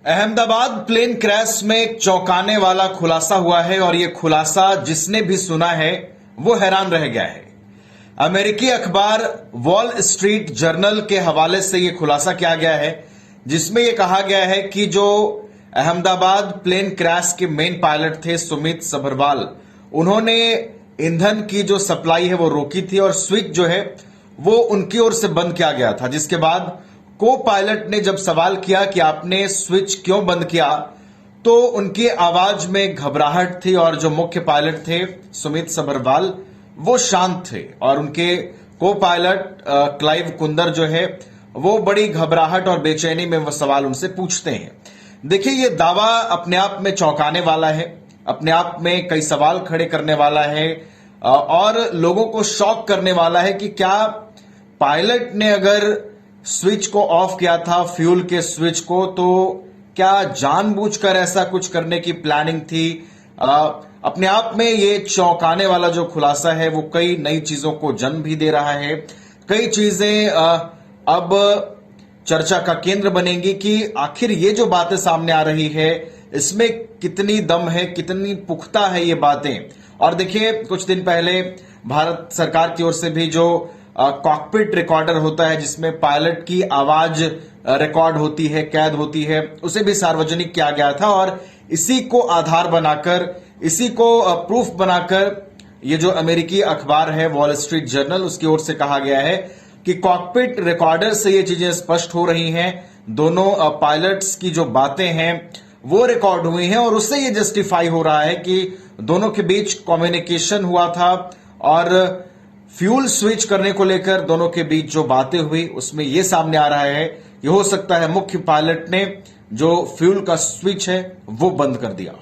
Ahmedabad plane crash में एक चौंकाने वाला खुलासा हुआ है और यह खुलासा जिसने भी सुना है वो हैरान रह गया है। अमेरिकी अखबार वॉल स्ट्रीट जर्नल के हवाले से यह खुलासा किया गया है, जिसमें यह कहा गया है कि जो अहमदाबाद प्लेन क्रैश के मेन पायलट थे सुमित सभरवाल, उन्होंने ईंधन की जो सप्लाई है वो रोकी थी और स्विच जो है वो उनकी ओर से बंद किया गया था। जिसके बाद को पायलट ने जब सवाल किया कि आपने स्विच क्यों बंद किया, तो उनकी आवाज में घबराहट थी और जो मुख्य पायलट थे सुमित सभरवाल वो शांत थे और उनके को पायलट क्लाइव कुंदर जो है वो बड़ी घबराहट और बेचैनी में वो सवाल उनसे पूछते हैं। देखिए, ये दावा अपने आप में चौंकाने वाला है, अपने आप में कई सवाल खड़े करने वाला है और लोगों को शॉक करने वाला है कि क्या पायलट ने अगर स्विच को ऑफ किया था, फ्यूल के स्विच को, तो क्या जानबूझकर ऐसा कुछ करने की प्लानिंग थी। अपने आप में ये चौंकाने वाला जो खुलासा है वो कई नई चीजों को जन्म भी दे रहा है। कई चीजें अब चर्चा का केंद्र बनेंगी कि आखिर ये जो बातें सामने आ रही है इसमें कितनी दम है, कितनी पुख्ता है ये बातें। और देखिए, कुछ दिन पहले भारत सरकार की ओर से भी जो कॉकपिट रिकॉर्डर होता है जिसमें पायलट की आवाज रिकॉर्ड होती है, कैद होती है, उसे भी सार्वजनिक किया गया था और इसी को आधार बनाकर, इसी को प्रूफ बनाकर ये जो अमेरिकी अखबार है वॉल स्ट्रीट जर्नल, उसकी ओर से कहा गया है कि कॉकपिट रिकॉर्डर से ये चीजें स्पष्ट हो रही हैं। दोनों पायलट्स की जो बातें हैं वो रिकॉर्ड हुई हैं और उससे ये जस्टिफाई हो रहा है कि दोनों के बीच कम्युनिकेशन हुआ था और फ्यूल स्विच करने को लेकर दोनों के बीच जो बातें हुई उसमें यह सामने आ रहा है कि हो सकता है मुख्य पायलट ने जो फ्यूल का स्विच है वो बंद कर दिया।